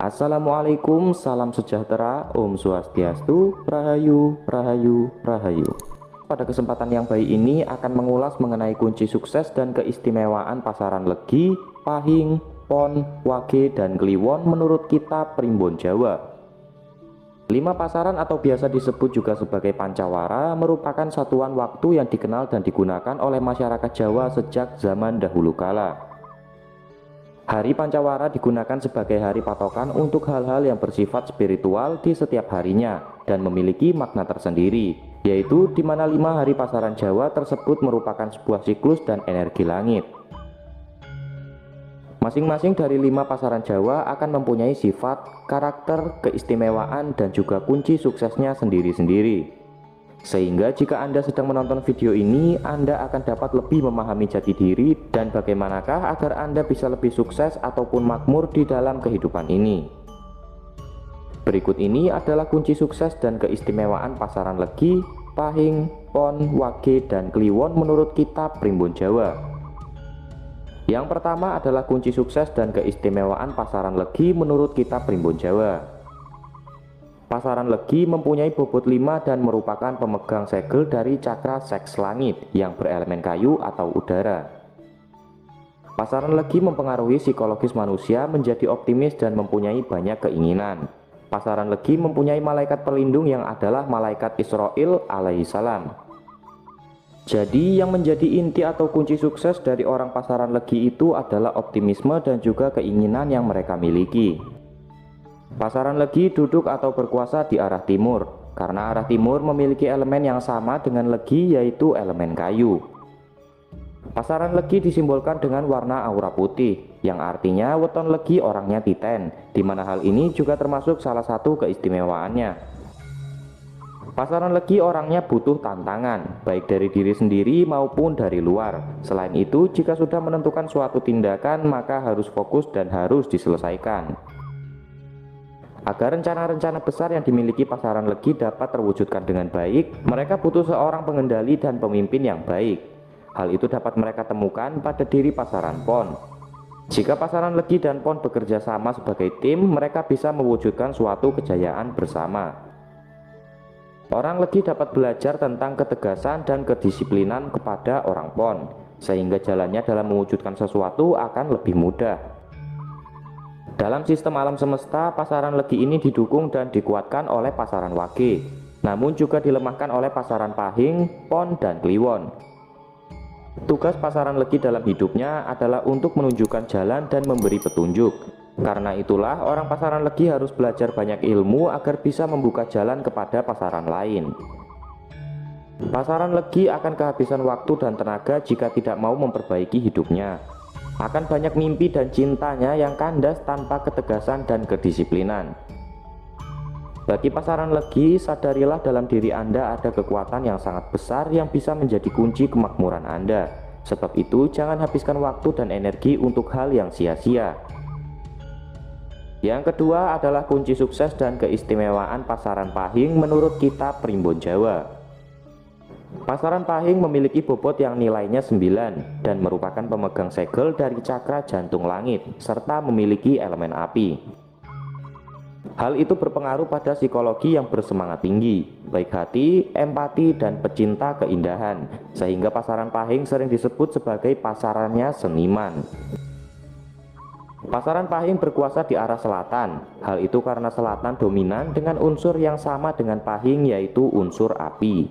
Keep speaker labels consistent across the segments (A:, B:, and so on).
A: Assalamualaikum, salam sejahtera, Om Swastiastu, Rahayu, Rahayu, Rahayu. Pada kesempatan yang baik ini akan mengulas mengenai kunci sukses dan keistimewaan pasaran Legi, Pahing, Pon, Wage, dan Kliwon menurut kitab Primbon Jawa. 5 pasaran atau biasa disebut juga sebagai pancawara merupakan satuan waktu yang dikenal dan digunakan oleh masyarakat Jawa sejak zaman dahulu kala. Hari pancawara digunakan sebagai hari patokan untuk hal-hal yang bersifat spiritual di setiap harinya dan memiliki makna tersendiri, yaitu di mana 5 hari pasaran Jawa tersebut merupakan sebuah siklus dan energi langit. Masing-masing dari 5 pasaran Jawa akan mempunyai sifat, karakter, keistimewaan, dan juga kunci suksesnya sendiri-sendiri. Sehingga jika Anda sedang menonton video ini, Anda akan dapat lebih memahami jati diri dan bagaimanakah agar Anda bisa lebih sukses ataupun makmur di dalam kehidupan ini. Berikut ini adalah kunci sukses dan keistimewaan pasaran Legi, Pahing, Pon, Wage, dan Kliwon menurut kitab Primbon Jawa. Yang pertama adalah kunci sukses dan keistimewaan pasaran Legi menurut kitab Primbon Jawa. Pasaran Legi mempunyai bobot 5 dan merupakan pemegang segel dari cakra seks langit yang berelemen kayu atau udara. Pasaran Legi mempengaruhi psikologis manusia menjadi optimis dan mempunyai banyak keinginan. Pasaran Legi mempunyai malaikat pelindung yang adalah malaikat Israel alaihissalam. Jadi yang menjadi inti atau kunci sukses dari orang pasaran Legi itu adalah optimisme dan juga keinginan yang mereka miliki. Pasaran Legi duduk atau berkuasa di arah timur, karena arah timur memiliki elemen yang sama dengan Legi, yaitu elemen kayu. Pasaran Legi disimbolkan dengan warna aura putih, yang artinya weton Legi orangnya titen, di mana hal ini juga termasuk salah satu keistimewaannya. Pasaran Legi orangnya butuh tantangan, baik dari diri sendiri maupun dari luar. Selain itu, jika sudah menentukan suatu tindakan, maka harus fokus dan harus diselesaikan. Agar rencana-rencana besar yang dimiliki pasaran Legi dapat terwujudkan dengan baik, mereka butuh seorang pengendali dan pemimpin yang baik. Hal itu dapat mereka temukan pada diri pasaran Pon. Jika pasaran Legi dan Pon bekerja sama sebagai tim, mereka bisa mewujudkan suatu kejayaan bersama. Orang Legi dapat belajar tentang ketegasan dan kedisiplinan kepada orang Pon, sehingga jalannya dalam mewujudkan sesuatu akan lebih mudah. Dalam sistem alam semesta, pasaran Legi ini didukung dan dikuatkan oleh pasaran Wage, namun juga dilemahkan oleh pasaran Pahing, Pon, dan Kliwon. Tugas pasaran Legi dalam hidupnya adalah untuk menunjukkan jalan dan memberi petunjuk. Karena itulah orang pasaran Legi harus belajar banyak ilmu agar bisa membuka jalan kepada pasaran lain. Pasaran Legi akan kehabisan waktu dan tenaga jika tidak mau memperbaiki hidupnya. Akan banyak mimpi dan cintanya yang kandas tanpa ketegasan dan kedisiplinan. Bagi pasaran Legi, sadarilah dalam diri Anda ada kekuatan yang sangat besar yang bisa menjadi kunci kemakmuran Anda. Sebab itu jangan habiskan waktu dan energi untuk hal yang sia-sia. Yang kedua adalah kunci sukses dan keistimewaan pasaran Pahing menurut kitab Primbon Jawa. Pasaran Pahing memiliki bobot yang nilainya 9 dan merupakan pemegang segel dari cakra jantung langit serta memiliki elemen api. Hal itu berpengaruh pada psikologi yang bersemangat tinggi, baik hati, empati, dan pecinta keindahan, sehingga pasaran Pahing sering disebut sebagai pasarannya seniman. Pasaran Pahing berkuasa di arah selatan. Hal itu karena selatan dominan dengan unsur yang sama dengan Pahing, yaitu unsur api.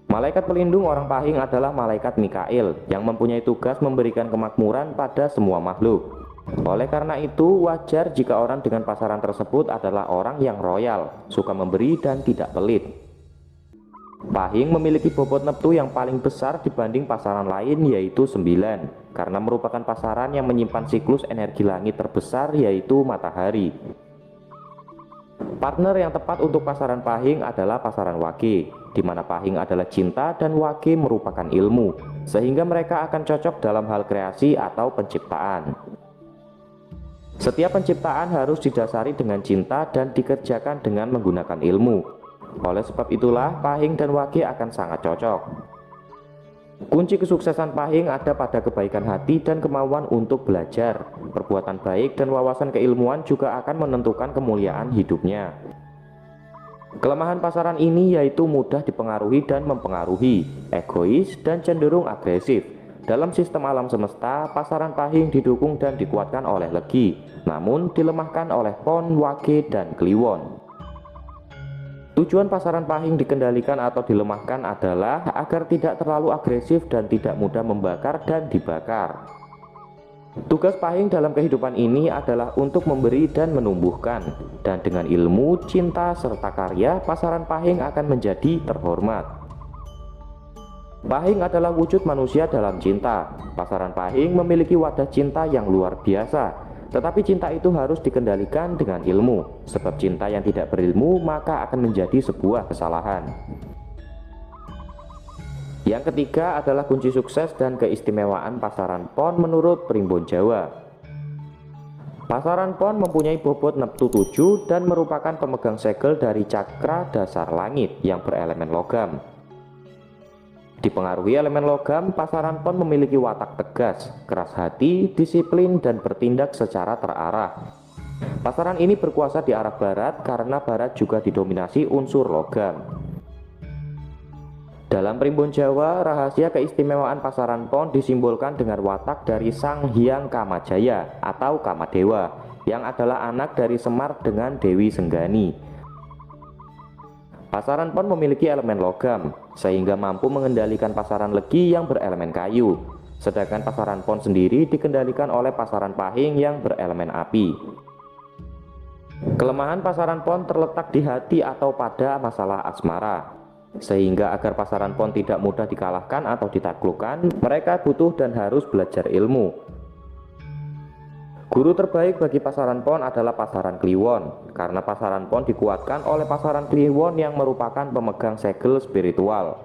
A: Malaikat pelindung orang Pahing adalah malaikat Mikail yang mempunyai tugas memberikan kemakmuran pada semua makhluk. Oleh karena itu, wajar jika orang dengan pasaran tersebut adalah orang yang royal, suka memberi dan tidak pelit. Pahing memiliki bobot neptu yang paling besar dibanding pasaran lain, yaitu 9, karena merupakan pasaran yang menyimpan siklus energi langit terbesar, yaitu matahari. Partner yang tepat untuk pasaran Pahing adalah pasaran Wage, di mana Pahing adalah cinta dan Wage merupakan ilmu, sehingga mereka akan cocok dalam hal kreasi atau penciptaan. Setiap penciptaan harus didasari dengan cinta dan dikerjakan dengan menggunakan ilmu. Oleh sebab itulah Pahing dan Wage akan sangat cocok. Kunci kesuksesan Pahing ada pada kebaikan hati dan kemauan untuk belajar. Perbuatan baik dan wawasan keilmuan juga akan menentukan kemuliaan hidupnya. Kelemahan pasaran ini yaitu mudah dipengaruhi dan mempengaruhi, egois dan cenderung agresif. Dalam sistem alam semesta, pasaran Pahing didukung dan dikuatkan oleh Legi, namun dilemahkan oleh Pon, Wage, dan Kliwon. Tujuan pasaran Pahing dikendalikan atau dilemahkan adalah agar tidak terlalu agresif dan tidak mudah membakar dan dibakar. Tugas Pahing dalam kehidupan ini adalah untuk memberi dan menumbuhkan, dan dengan ilmu, cinta, serta karya, pasaran Pahing akan menjadi terhormat. Pahing adalah wujud manusia dalam cinta. Pasaran Pahing memiliki wadah cinta yang luar biasa. Tetapi cinta itu harus dikendalikan dengan ilmu, sebab cinta yang tidak berilmu maka akan menjadi sebuah kesalahan. Yang ketiga adalah kunci sukses dan keistimewaan pasaran Pon menurut Primbon Jawa. Pasaran Pon mempunyai bobot neptu 7 dan merupakan pemegang segel dari cakra dasar langit yang berelemen logam. Dipengaruhi elemen logam, pasaran Pon memiliki watak tegas, keras hati, disiplin, dan bertindak secara terarah. Pasaran ini berkuasa di arah barat karena barat juga didominasi unsur logam. Dalam Primbon Jawa, rahasia keistimewaan pasaran Pon disimbolkan dengan watak dari Sang Hyang Kamajaya atau Kamadewa, yang adalah anak dari Semar dengan Dewi Senggani. Pasaran Pon memiliki elemen logam, sehingga mampu mengendalikan pasaran Legi yang berelemen kayu. Sedangkan pasaran Pon sendiri dikendalikan oleh pasaran Pahing yang berelemen api. Kelemahan pasaran Pon terletak di hati atau pada masalah asmara. Sehingga agar pasaran Pon tidak mudah dikalahkan atau ditaklukkan, mereka butuh dan harus belajar ilmu. Guru terbaik bagi pasaran Pon adalah pasaran Kliwon, karena pasaran Pon dikuatkan oleh pasaran Kliwon yang merupakan pemegang segel spiritual.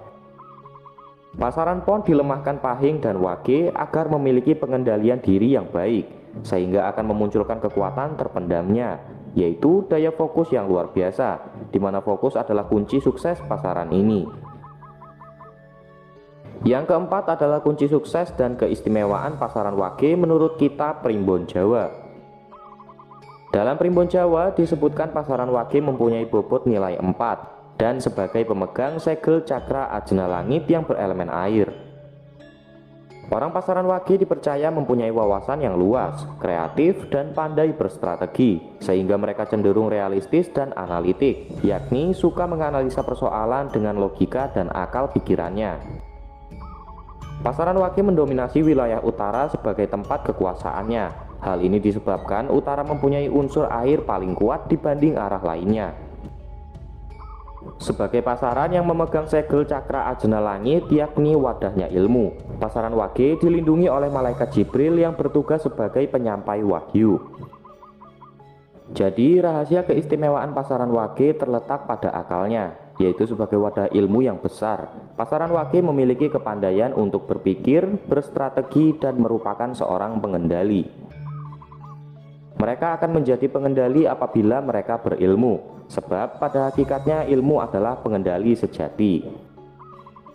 A: Pasaran Pon dilemahkan Pahing dan Wage agar memiliki pengendalian diri yang baik, sehingga akan memunculkan kekuatan terpendamnya, yaitu daya fokus yang luar biasa, di mana fokus adalah kunci sukses pasaran ini. Yang keempat adalah kunci sukses dan keistimewaan pasaran Wage menurut kitab Primbon Jawa. Dalam Primbon Jawa disebutkan pasaran Wage mempunyai bobot nilai 4 dan sebagai pemegang segel cakra ajna langit yang berelemen air. Orang pasaran Wage dipercaya mempunyai wawasan yang luas, kreatif, dan pandai berstrategi, sehingga mereka cenderung realistis dan analitik, yakni suka menganalisa persoalan dengan logika dan akal pikirannya. Pasaran Wage mendominasi wilayah utara sebagai tempat kekuasaannya. Hal ini disebabkan utara mempunyai unsur air paling kuat dibanding arah lainnya. Sebagai pasaran yang memegang segel cakra ajna langit, yakni wadahnya ilmu, pasaran Wage dilindungi oleh malaikat Jibril yang bertugas sebagai penyampai wahyu. Jadi rahasia keistimewaan pasaran Wage terletak pada akalnya, yaitu sebagai wadah ilmu yang besar. Pasaran Wage memiliki kepandaian untuk berpikir, berstrategi, dan merupakan seorang pengendali. Mereka akan menjadi pengendali apabila mereka berilmu, sebab pada hakikatnya ilmu adalah pengendali sejati.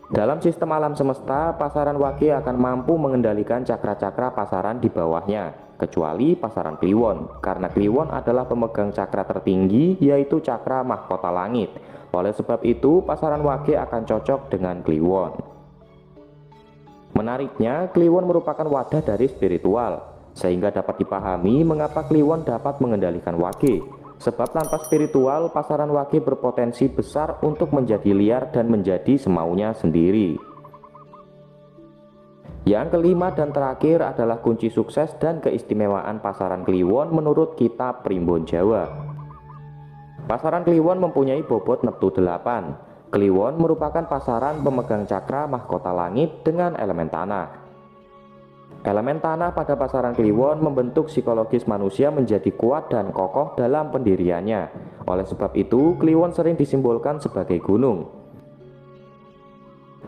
A: Dalam sistem alam semesta, pasaran Wage akan mampu mengendalikan cakra-cakra pasaran di bawahnya, kecuali pasaran Kliwon, karena Kliwon adalah pemegang cakra tertinggi, yaitu cakra mahkota langit. Oleh sebab itu, pasaran Wage akan cocok dengan Kliwon. Menariknya, Kliwon merupakan wadah dari spiritual, sehingga dapat dipahami mengapa Kliwon dapat mengendalikan Wage. Sebab tanpa spiritual, pasaran Wage berpotensi besar untuk menjadi liar dan menjadi semaunya sendiri. Yang kelima dan terakhir adalah kunci sukses dan keistimewaan pasaran Kliwon menurut kitab Primbon Jawa. Pasaran Kliwon mempunyai bobot neptu 8. Kliwon merupakan pasaran pemegang cakra mahkota langit dengan elemen tanah. Elemen tanah pada pasaran Kliwon membentuk psikologis manusia menjadi kuat dan kokoh dalam pendiriannya. Oleh sebab itu, Kliwon sering disimbolkan sebagai gunung.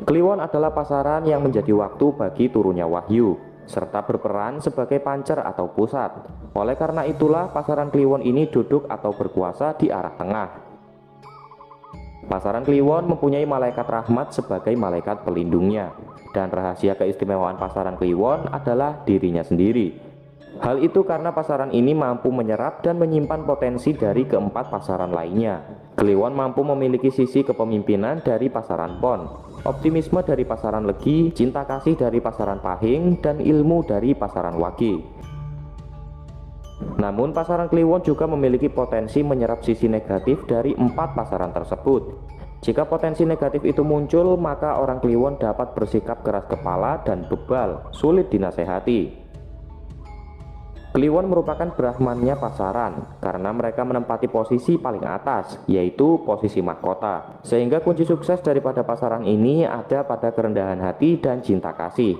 A: Kliwon adalah pasaran yang menjadi waktu bagi turunnya wahyu, serta berperan sebagai pancer atau pusat. Oleh karena itulah pasaran Kliwon ini duduk atau berkuasa di arah tengah. Pasaran Kliwon mempunyai malaikat rahmat sebagai malaikat pelindungnya, dan rahasia keistimewaan pasaran Kliwon adalah dirinya sendiri. Hal itu karena pasaran ini mampu menyerap dan menyimpan potensi dari keempat pasaran lainnya. Kliwon mampu memiliki sisi kepemimpinan dari pasaran Pon, optimisme dari pasaran Legi, cinta kasih dari pasaran Pahing, dan ilmu dari pasaran Wage. Namun pasaran Kliwon juga memiliki potensi menyerap sisi negatif dari empat pasaran tersebut. Jika potensi negatif itu muncul, maka orang Kliwon dapat bersikap keras kepala dan bebal, sulit dinasehati. Kliwon merupakan Brahmannya pasaran karena mereka menempati posisi paling atas, yaitu posisi mahkota. Sehingga kunci sukses daripada pasaran ini ada pada kerendahan hati dan cinta kasih.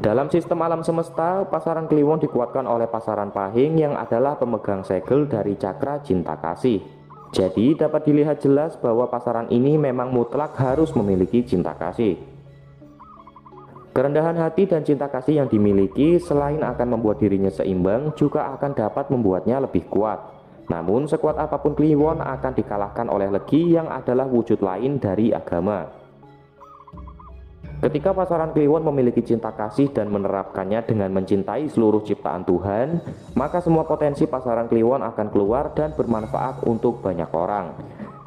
A: Dalam sistem alam semesta, pasaran Kliwon dikuatkan oleh pasaran Pahing yang adalah pemegang segel dari cakra cinta kasih. Jadi dapat dilihat jelas bahwa pasaran ini memang mutlak harus memiliki cinta kasih. Kerendahan hati dan cinta kasih yang dimiliki selain akan membuat dirinya seimbang, juga akan dapat membuatnya lebih kuat. Namun sekuat apapun Kliwon akan dikalahkan oleh Legi yang adalah wujud lain dari agama. Ketika pasaran Kliwon memiliki cinta kasih dan menerapkannya dengan mencintai seluruh ciptaan Tuhan, maka semua potensi pasaran Kliwon akan keluar dan bermanfaat untuk banyak orang.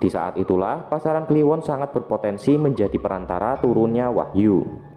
A: Di saat itulah pasaran Kliwon sangat berpotensi menjadi perantara turunnya wahyu.